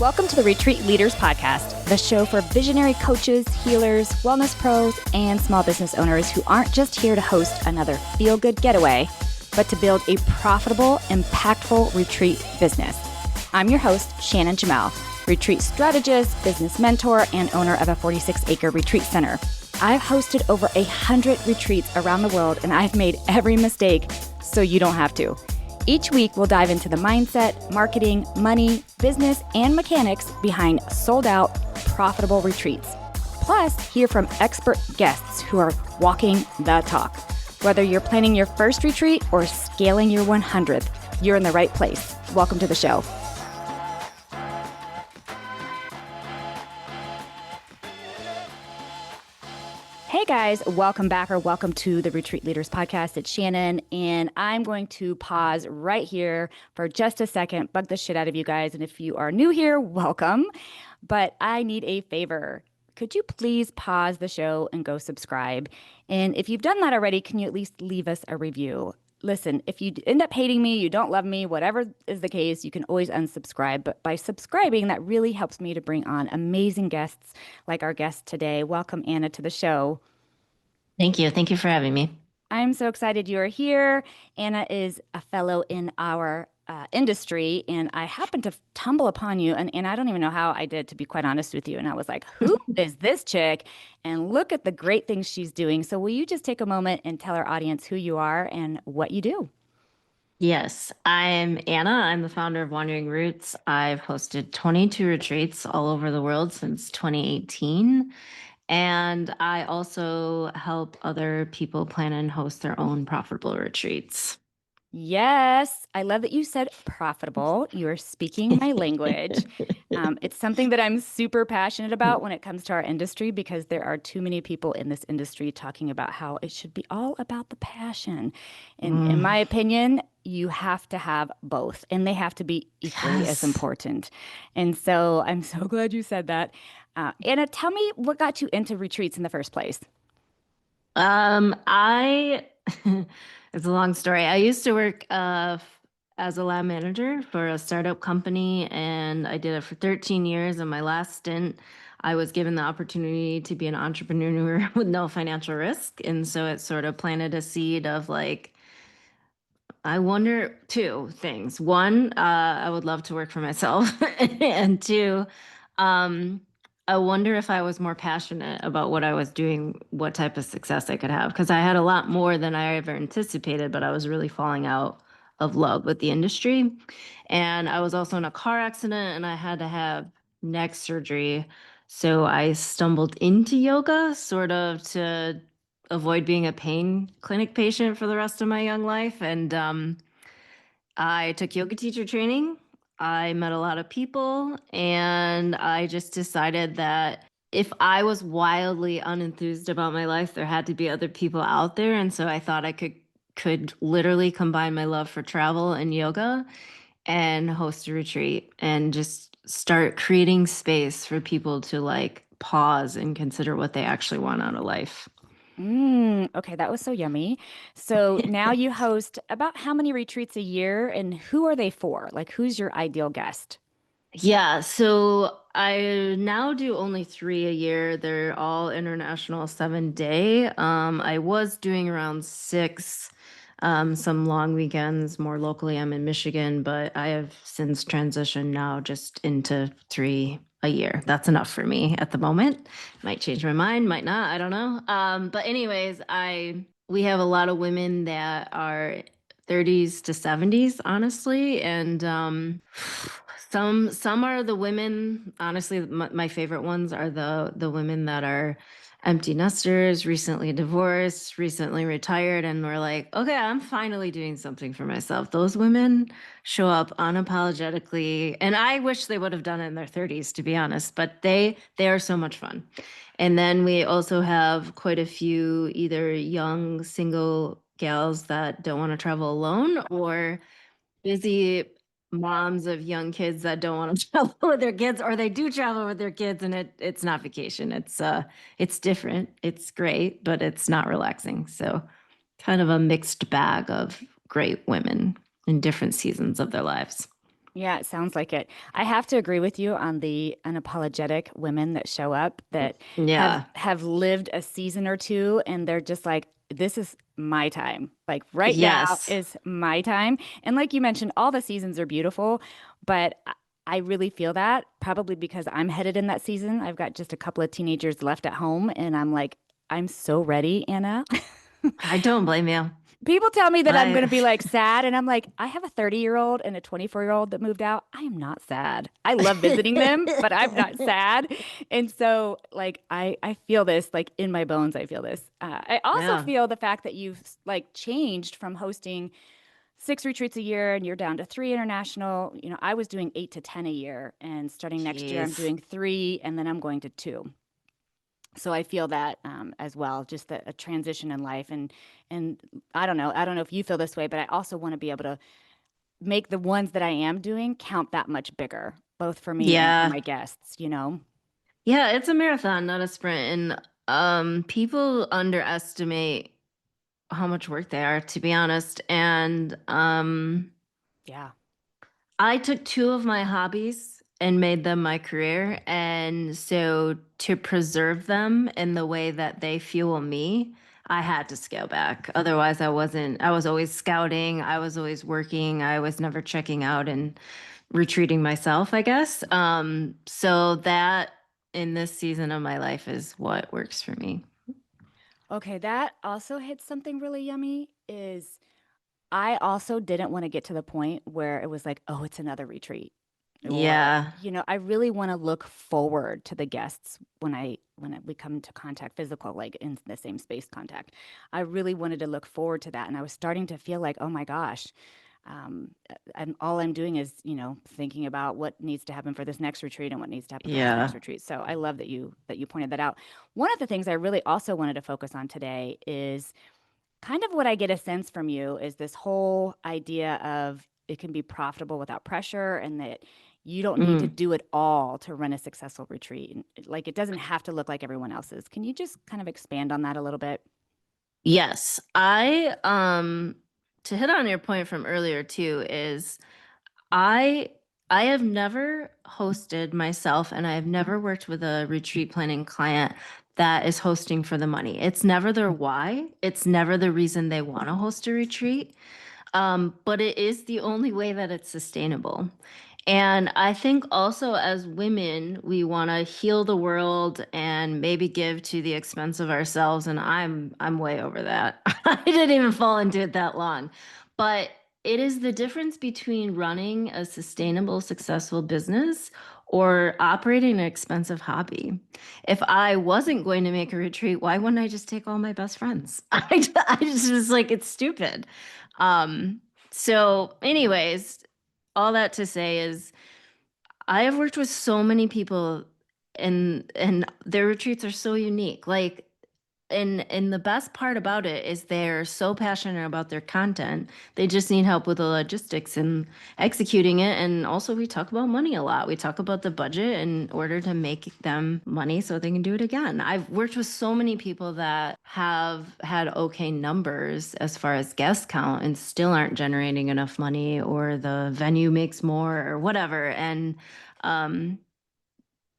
Welcome to the Retreat Leaders Podcast, the show for visionary coaches, healers, wellness pros, and small business owners who aren't just here to host another feel-good getaway, but to build a profitable, impactful retreat business. I'm your host, Shannon Jamail, retreat strategist, business mentor, and owner of a 46-acre retreat center. I've hosted over 100 retreats around the world, and I've made every mistake so you don't have to. Each week, we'll dive into the mindset, marketing, money, business, and mechanics behind sold-out, profitable retreats. Plus, hear from expert guests who are walking the talk. Whether you're planning your first retreat or scaling your 100th, you're in the right place. Welcome to the show. Hey guys, welcome back or welcome to the Retreat Leaders Podcast. It's Shannon, and I'm going to pause right here for just a second, bug the shit out of you guys. And if you are new here, welcome. But I need a favor. Could you please pause the show and go subscribe? And if you've done that already, can you at least leave us a review? Listen, if you end up hating me, you don't love me, whatever is the case, you can always unsubscribe. But by subscribing, that really helps me to bring on amazing guests like our guest today. Welcome, Anna, to the show. Thank you. Thank you for having me. I'm so excited you are here. Anna is a fellow in our industry, and I happened to tumble upon you, and I don't even know how I did, to be quite honest with you. And I was like, who is this chick? And look at the great things she's doing. So will you just take a moment and tell our audience who you are and what you do? Yes, I'm Anna. I'm the founder of Wandering Roots. I've hosted 22 retreats all over the world since 2018. And I also help other people plan and host their own profitable retreats. Yes, I love that you said profitable. You're speaking my language. It's something that I'm super passionate about when it comes to our industry, because there are too many people in this industry talking about how it should be all about the passion. And in my opinion, you have to have both, and they have to be equally as important. And so I'm so glad you said that. Anna, tell me what got you into retreats in the first place. I it's a long story. I used to work as a lab manager for a startup company, and I did it for 13 years. And my last stint, I was given the opportunity to be an entrepreneur with no financial risk. And so it sort of planted a seed of like, I wonder two things. One, I would love to work for myself. And two, um, I wonder if I was more passionate about what I was doing, what type of success I could have. Because I had a lot more than I ever anticipated, but I was really falling out of love with the industry. And I was also in a car accident and I had to have neck surgery. So I stumbled into yoga sort of to avoid being a pain clinic patient for the rest of my young life. And I took yoga teacher training. I met a lot of people, and I just decided that if I was wildly unenthused about my life, there had to be other people out there. And so I thought I could literally combine my love for travel and yoga and host a retreat and just start creating space for people to like pause and consider what they actually want out of life. Okay, that was so yummy. So now you host about how many retreats a year, and who are they for? Like, who's your ideal guest? Yeah, so I now do only 3 a year. They're all international 7 day. I was doing around six, some long weekends, more locally. I'm in Michigan, but I have since transitioned now just into 3 a year. That's enough for me at the moment. Might change my mind, might not, I don't know. But anyways, we have a lot of women that are 30s to 70s, honestly, and some are the women. Honestly, my favorite ones are the women that are empty nesters, recently divorced, recently retired, and we're like, okay, I'm finally doing something for myself. Those women show up unapologetically, and I wish they would have done it in their 30s, to be honest. But they are so much fun. And then we also have quite a few either young single gals that don't want to travel alone, or busy moms of young kids that don't want to travel with their kids, or they do travel with their kids and it's not vacation. It's different. It's great, but it's not relaxing. So kind of a mixed bag of great women in different seasons of their lives. Yeah, it sounds like it. I have to agree with you on the unapologetic women that show up that Yeah. have lived a season or two and they're just like, this is my time. Like right now Yes. is my time. And like you mentioned, all the seasons are beautiful, but I really feel that probably because I'm headed in that season. I've got just a couple of teenagers left at home and I'm like, I'm so ready, Anna. I don't blame you. People tell me that I'm going I to be like sad, and I'm like, I have a 30-year-old and a 24-year-old that moved out. I am not sad. I love visiting them, but I'm not sad. And so, like, I feel this like in my bones. I feel this. I also Yeah. feel the fact that you've like changed from hosting 6 retreats a year and you're down to 3 international. You know, I was doing 8 to 10 a year, and starting next year, I'm Jeez. doing 3, and then I'm going to 2. So I feel that as well, just a transition in life, and I don't know if you feel this way, but I also want to be able to make the ones that I am doing count that much bigger, both for me and for Yeah. my guests, you know? Yeah, it's a marathon, not a sprint. And people underestimate how much work they are, to be honest. And Yeah. I took two of my hobbies and made them my career. And so to preserve them in the way that they fuel me, I had to scale back. Otherwise, I was always scouting, I was always working, I was never checking out and retreating myself, I guess. So that in this season of my life is what works for me. Okay, that also hits something really yummy is I also didn't want to get to the point where it was like, oh, it's another retreat. Or, Yeah. you know, I really want to look forward to the guests we come into contact, physical, like in the same space contact. I really wanted to look forward to that. And I was starting to feel like, oh my gosh, all I'm doing is, you know, thinking about what needs to happen for this next retreat and what needs to happen for this next Yeah. retreat. So I love that you pointed that out. One of the things I really also wanted to focus on today is kind of what I get a sense from you is this whole idea of it can be profitable without pressure, and that you don't need to Mm. do it all to run a successful retreat. Like it doesn't have to look like everyone else's. Can you just kind of expand on that a little bit? Yes. To hit on your point from earlier too is I I have never hosted myself and I have never worked with a retreat planning client that is hosting for the money. It's never their why. It's never the reason they want to host a retreat. But it is the only way that it's sustainable. And I think also as women, we want to heal the world and maybe give to the expense of ourselves. And I'm way over that. I didn't even fall into it that long. But it is the difference between running a sustainable, successful business or operating an expensive hobby. If I wasn't going to make a retreat, why wouldn't I just take all my best friends? I just was like, it's stupid. So anyways, all that to say is I have worked with so many people and their retreats are so unique. Like and the best part about it is they're so passionate about their content. They just need help with the logistics and executing it. And also we talk about money a lot. We talk about the budget in order to make them money so they can do it again. I've worked with so many people that have had okay numbers as far as guest count and still aren't generating enough money, or the venue makes more or whatever. And um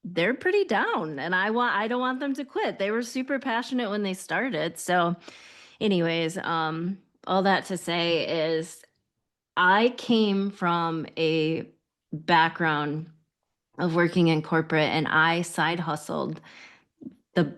they're pretty down, and I don't want them to quit. They were super passionate when they started. So anyways, all that to say is I came from a background of working in corporate, and I side hustled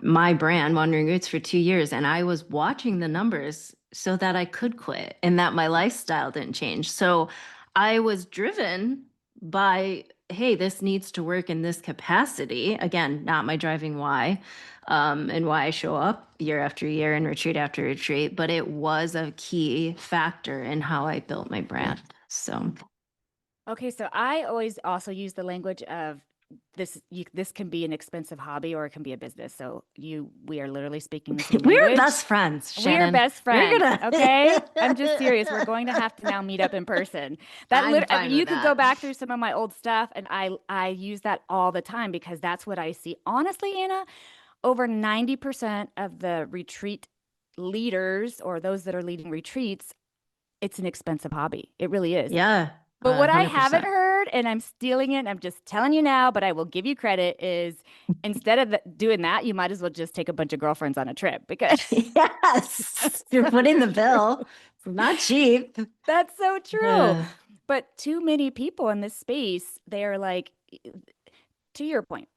my brand Wandering Roots for 2 years, and I was watching the numbers so that I could quit and that my lifestyle didn't change. So I was driven by, hey, this needs to work in this capacity. Again, not my driving why, and why I show up year after year and retreat after retreat, but it was a key factor in how I built my brand. So Okay, so I always also use the language of this can be an expensive hobby or it can be a business. So we are literally speaking the same we're language. best friends, We are Shannon. best We're friends, gonna okay? I'm just serious. We're going to have to now meet up in person. I'm I mean, fine you with could go that. back through some of my old stuff, and I use that all the time because that's what I see. Honestly, Anna, over 90% of the retreat leaders or those that are leading retreats, it's an expensive hobby. It really is. Yeah, But what I haven't 100%. heard heard, and I'm stealing it. I'm just telling you now, but I will give you credit, is instead of doing that, you might as well just take a bunch of girlfriends on a trip, because Yes, you're putting the bill. It's not cheap. that's so true. Uh, But too many people in this space, they are like, to your point,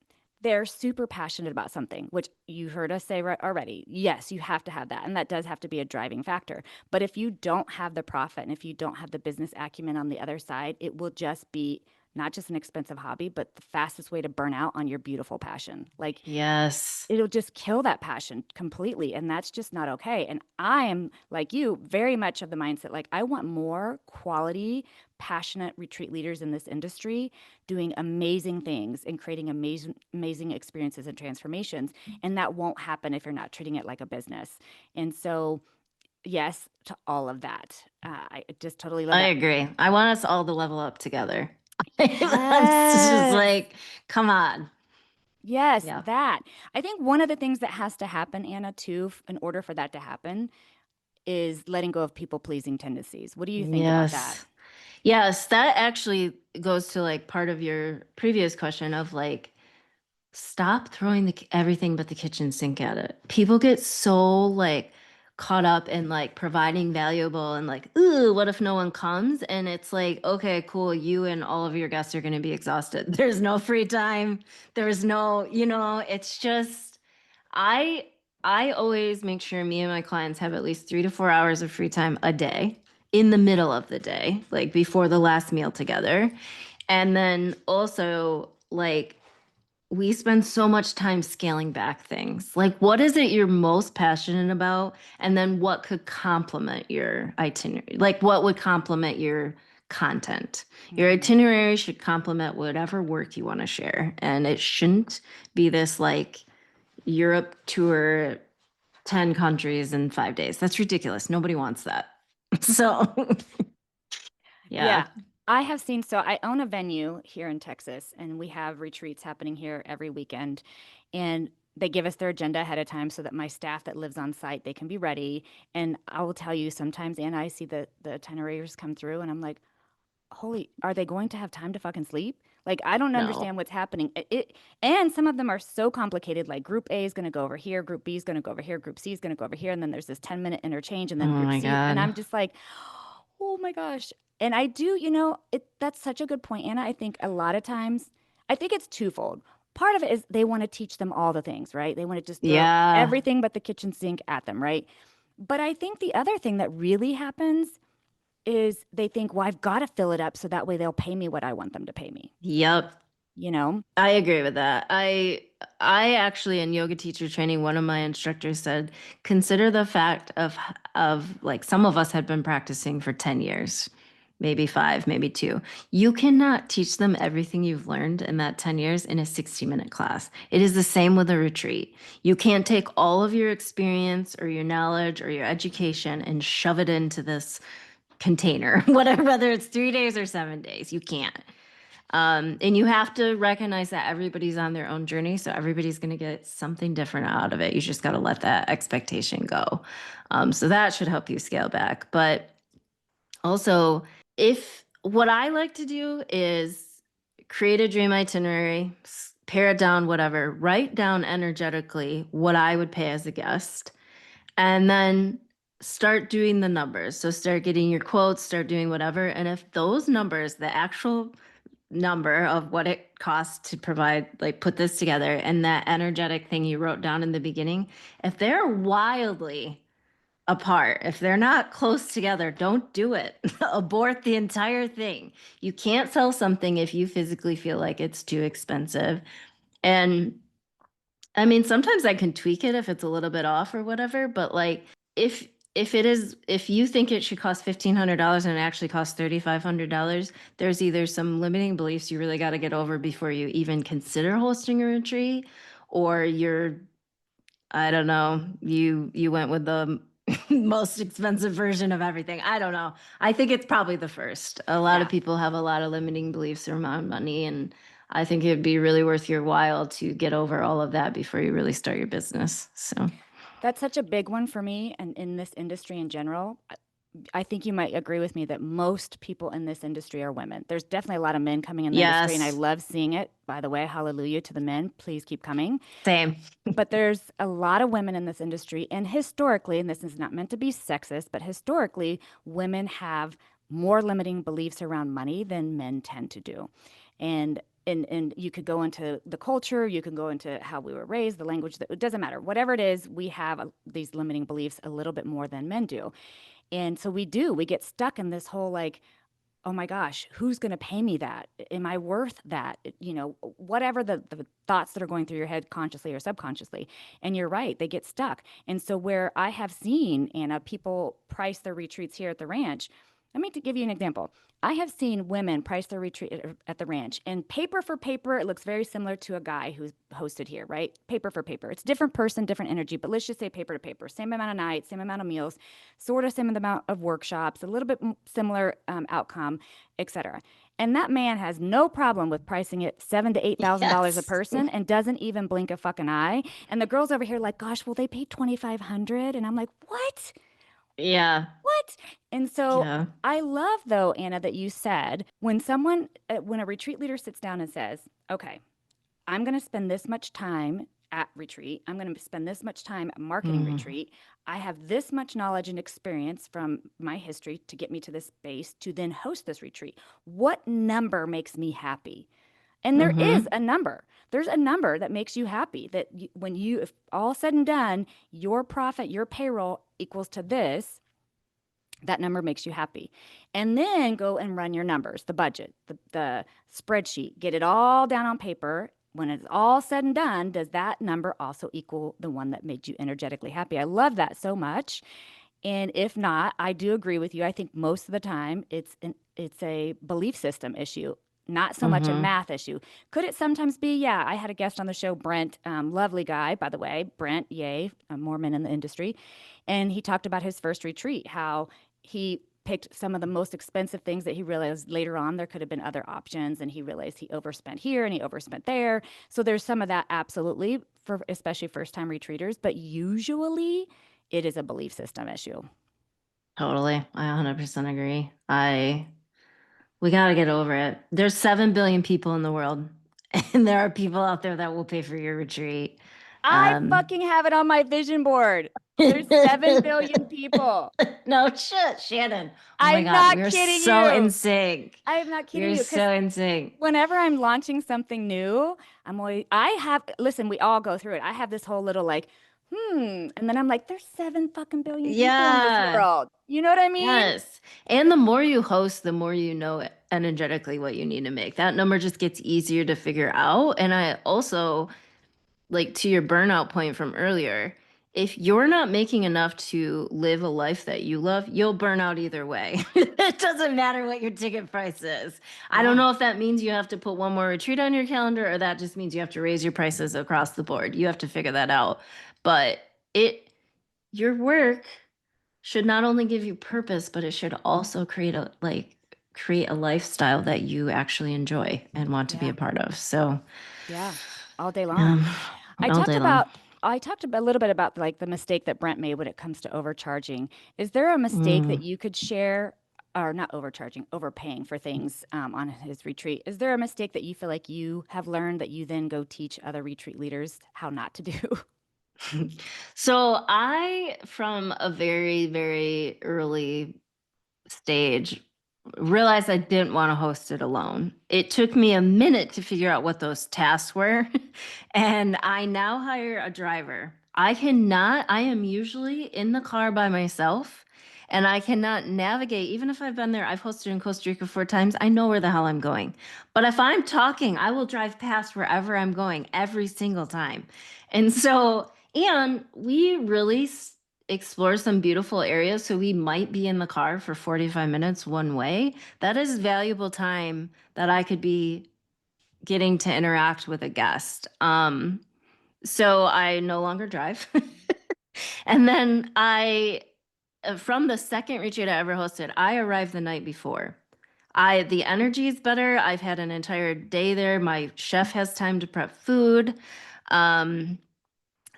they're super passionate about something, which you heard us say already. Yes, you have to have that. And that does have to be a driving factor. But if you don't have the profit and if you don't have the business acumen on the other side, it will just be not just an expensive hobby, but the fastest way to burn out on your beautiful passion. Like, yes. it'll just kill that passion completely. And that's just not okay. And I am, like you, very much of the mindset, like, I want more quality, passionate retreat leaders in this industry doing amazing things and creating amazing experiences and transformations. And that won't happen if you're not treating it like a business. And so, yes to all of that. I just totally love I that. agree. I want us all to level up together. It's just Yes. like, come on. Yes, Yeah. that. I think one of the things that has to happen, Anna, too, in order for that to happen, is letting go of people-pleasing tendencies. What do you think about that? Yes. Yes, that actually goes to like part of your previous question of like, stop throwing everything but the kitchen sink at it. People get so like caught up in like providing valuable and like, ooh, what if no one comes? And it's like, okay, cool. You and all of your guests are going to be exhausted. There's no free time. There's no, it's just, I, I always make sure me and my clients have at least 3 to 4 hours of free time a day in the middle of the day, like before the last meal together. And then also like, we spend so much time scaling back things. Like, what is it you're most passionate about? And then what could complement your itinerary? Like, what would complement your content? Your Mhm. itinerary should complement whatever work you want to share. And it shouldn't be this like Europe tour, 10 countries in 5 days. That's ridiculous. Nobody wants that. So, yeah. Yeah, I have seen. So I own a venue here in Texas, and we have retreats happening here every weekend. And they give us their agenda ahead of time so that my staff that lives on site, they can be ready. And I will tell you, sometimes, Anna, I see the itineraries come through, and I'm like, holy, are they going to have time to fucking sleep? Like, I don't No. understand what's happening. And some of them are so complicated. Like, group A is going to go over here, group B is going to go over here, group C is going to go over here, and then there's this 10-minute interchange, and Oh then group my C. And God. I'm just like, oh my gosh. And I do, that's such a good point, Anna. I think a lot of times, I think it's twofold. Part of it is they want to teach them all the things, right? They want to just throw Yeah. everything but the kitchen sink at them, right? But I think the other thing that really happens is they think, well, I've got to fill it up so that way they'll pay me what I want them to pay me, Yep. you know? I agree with that. I actually in yoga teacher training, one of my instructors said, consider the fact of like some of us had been practicing for 10 years, maybe 5, maybe 2. You cannot teach them everything you've learned in that 10 years in a 60-minute class. It is the same with a retreat. You can't take all of your experience or your knowledge or your education and shove it into this container, whatever, whether it's 3 days or 7 days. You can't. And you have to recognize that everybody's on their own journey. So everybody's going to get something different out of it. You just got to let that expectation go. So that should help you scale back. But also, if what I like to do is create a dream itinerary, pare it down, whatever, write down energetically what I would pay as a guest, and then start doing the numbers. So start getting your quotes, start doing whatever. And if those numbers, the actual number of what it costs to provide, like put this together, and that energetic thing you wrote down in the beginning, if they're wildly apart, if they're not close together, don't do it. Abort the entire thing. You can't sell something if you physically feel like it's too expensive. And I mean, sometimes I can tweak it if it's a little bit off or whatever, but like if you think it should cost $1,500 and it actually costs $3,500, there's either some limiting beliefs you really got to get over before you even consider hosting a retreat, or I don't know, you went with the most expensive version of everything. I don't know. I think it's probably the first. A lot of Yeah. people have a lot of limiting beliefs around money, and I think it'd be really worth your while to get over all of that before you really start your business. So, That's such a big one for me and in this industry in general. I think you might agree with me that most people in this industry are women. There's definitely a lot of men coming in the industry, and I Yes, love seeing it. By the way, hallelujah to the men. Please keep coming. same. But there's a lot of women in this industry, and historically, and this is not meant to be sexist, but historically, women have more limiting beliefs around money than men tend to do. And you could go into the culture, you can go into how we were raised, the language, that it doesn't matter. Whatever it is, we have these limiting beliefs a little bit more than men do. And so we get stuck in this whole like, oh my gosh, who's going to pay me that? Am I worth that? Whatever the thoughts that are going through your head consciously or subconsciously. And you're right, they get stuck. And so, where I have seen, Anna, people price their retreats here at the ranch, let me to give you an example. I have seen women price their retreat at the ranch, and paper for paper, it looks very similar to a guy who's hosted here, right? Paper for paper. It's different person, different energy, but let's just say paper to paper. Same amount of nights, same amount of meals, sort of same amount of workshops, a little bit similar outcome, etc. And that man has no problem with pricing it $7,000 to $8,000 a Yes. person and doesn't even blink a fucking eye. And the girls over here like, gosh, well they paid 2,500, and I'm like, what? Yeah. What? And so Yeah. I love though, Anna, that you said when a retreat leader sits down and says, okay, I'm going to spend this much time at retreat. I'm going to spend this much time at marketing Mhm. retreat. I have this much knowledge and experience from my history to get me to this space to then host this retreat. What number makes me happy? And there is Mhm. a number. There's a number that makes you happy that if all said and done, your profit, your payroll equals to this, that number makes you happy. And then go and run your numbers, the budget, the spreadsheet, get it all down on paper. When it's all said and done, does that number also equal the one that made you energetically happy? I love that so much. And if not, I do agree with you. I think most of the time it's a belief system issue, not so much a Mhm. math issue. Could it sometimes be? Yeah, I had a guest on the show, Brent, lovely guy, by the way, Brent, yay, a Mormon in the industry, and he talked about his first retreat, how he picked some of the most expensive things that he realized later on there could have been other options, and he realized he overspent here and he overspent there. So there's some of that absolutely for especially first time retreaters, but usually it is a belief system issue. Totally. I 100% agree. We got to get over it. There's 7 billion people in the world, and there are people out there that will pay for your retreat. I Um, fucking have it on my vision board. There's 7 billion people. no shit, Shannon. Oh my I'm God, we not are kidding so in you. sync. I am not We kidding are you because so in sync. whenever I'm launching something new, listen, we all go through it. I have this whole little like, and then I'm like, there's 7 fucking billion people in this Yeah. world. You know what I mean? Yes. And the more you host, the more you know energetically what you need to make. That number just gets easier to figure out. And I also, like to your burnout point from earlier, if you're not making enough to live a life that you love, you'll burn out either way. It doesn't matter what your ticket price is. I don't Yeah. know if that means you have to put one more retreat on your calendar or that just means you have to raise your prices across the board. You have to figure that out. But your work should not only give you purpose, but it should also create a lifestyle that you actually enjoy and want to be Yeah. a part of. So, Yeah. All day long. um, I all talked day long. about I talked a little bit about like the mistake that Brent made when it comes to overcharging. Is there a mistake that Mm. you could share, or not overcharging, overpaying for things on his retreat? Is there a mistake that you feel like you have learned that you then go teach other retreat leaders how not to do? So I, from a very, very early stage, realized I didn't want to host it alone. It took me a minute to figure out what those tasks were. And I now hire a driver. I am usually in the car by myself and I cannot navigate. Even if I've been there, I've hosted in Costa Rica 4 times, I know where the hell I'm going. But if I'm talking, I will drive past wherever I'm going every single time. And we really explore some beautiful areas. So we might be in the car for 45 minutes one way. That is valuable time that I could be getting to interact with a guest. So I no longer drive. And then from the second retreat I ever hosted, I arrived the night before. The energy is better. I've had an entire day there. My chef has time to prep food. Um,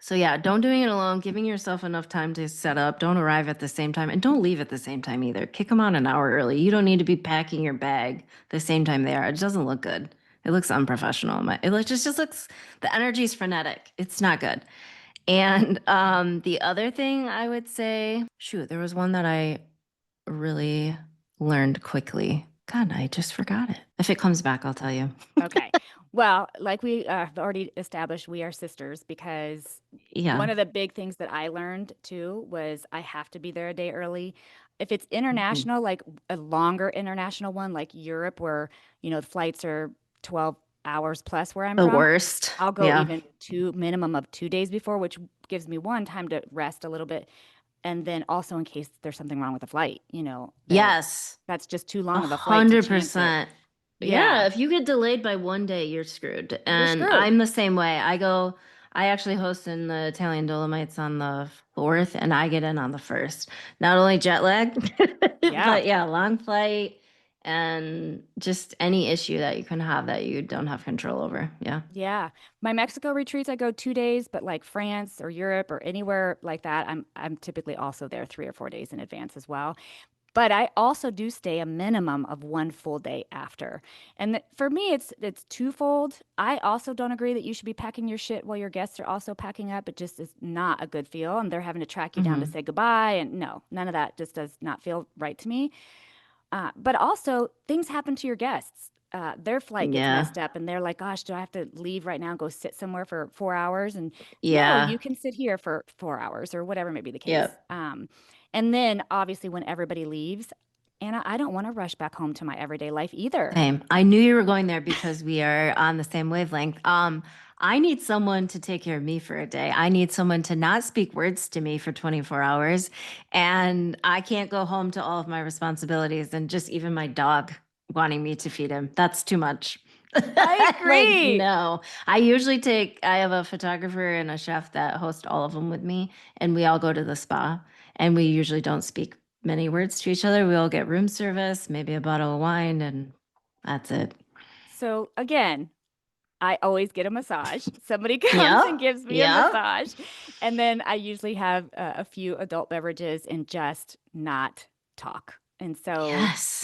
So yeah, don't doing it alone, giving yourself enough time to set up. Don't arrive at the same time, and don't leave at the same time either. Kick them on an hour early. You don't need to be packing your bag the same time they are. It doesn't look good. It looks unprofessional. Just looks, the energy is frenetic. It's not good. And the other thing I would say, shoot, there was one that I really learned quickly. God, I just forgot it. If it comes back, I'll tell you. Okay. Well, like we have already established, we are sisters because Yeah. one of the big things that I learned too was I have to be there a day early. If it's international, like a longer international one, like Europe, where, the flights are 12 hours plus where I'm The from, worst. I'll go Yeah. even minimum of 2 days before, which gives me time to rest a little bit. And then also in case there's something wrong with the flight, Yes. that's just too long of a flight to chance it. 100%. Yeah, if you get delayed by one day, you're screwed. And screwed. I'm the same way. I actually host in the Italian Dolomites on the 4th, and I get in on the 1st. Not only jet lag, but yeah, long flight and just any issue that you can have that you don't have control over. Yeah. Yeah. My Mexico retreats, I go 2 days, but like France or Europe or anywhere like that, I'm typically also there 3 or 4 days in advance as well. But I also do stay a minimum of 1 full day after. And for me, it's twofold. I also don't agree that you should be packing your shit while your guests are also packing up. It just is not a good feel. And they're having to track you down to say goodbye. And no, none of that just does not feel right to me. But also, things happen to your guests. Their flight gets messed up and they're like, gosh, do I have to leave right now and go sit somewhere for 4 hours? And no, you can sit here for 4 hours or whatever may be the case. And then obviously when everybody leaves, Anna, I don't want to rush back home to my everyday life either. Same. I knew you were going there because we are on the same wavelength. I need someone to take care of me for a day. I need someone to not speak words to me for 24 hours. And I can't go home to all of my responsibilities and just even my dog wanting me to feed him. That's too much. I agree. No, I have a photographer and a chef that host all of them with me, and we all go to the spa, and we usually don't speak many words to each other. We all get room service, maybe a bottle of wine, and that's it. So again, I always get a massage. Somebody comes and gives me a massage. And then I usually have a few adult beverages and just not talk. And so,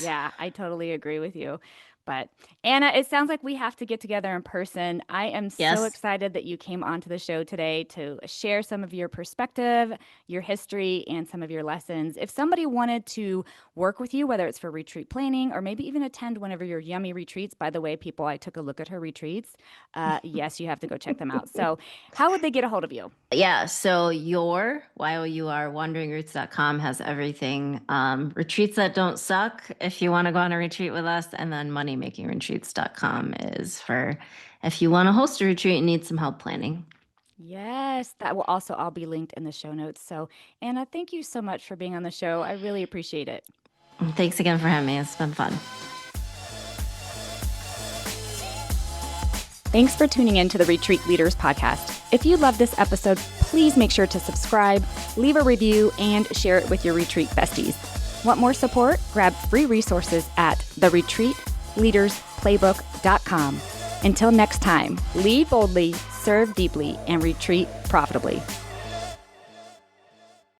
yeah, I totally agree with you. But Anna, it sounds like we have to get together in person. I am so excited that you came onto the show today to share some of your perspective, your history, and some of your lessons. If somebody wanted to work with you, whether it's for retreat planning or maybe even attend one of your yummy retreats, by the way, people, I took a look at her retreats. Yes, you have to go check them out. So how would they get a hold of you? Yeah, so wanderingroots.com has everything. Retreats that don't suck if you want to go on a retreat with us, and then moneymakingretreats.com is for if you want to host a retreat and need some help planning. Yes, that will also all be linked in the show notes. So Anna, thank you so much for being on the show. I really appreciate it. Thanks again for having me. It's been fun. Thanks for tuning in to the Retreat Leaders podcast. If you love this episode, please make sure to subscribe, leave a review, and share it with your retreat besties. Want more support? Grab free resources at theretreatleadersplaybook.com. Until next time, lead boldly, serve deeply, and retreat profitably.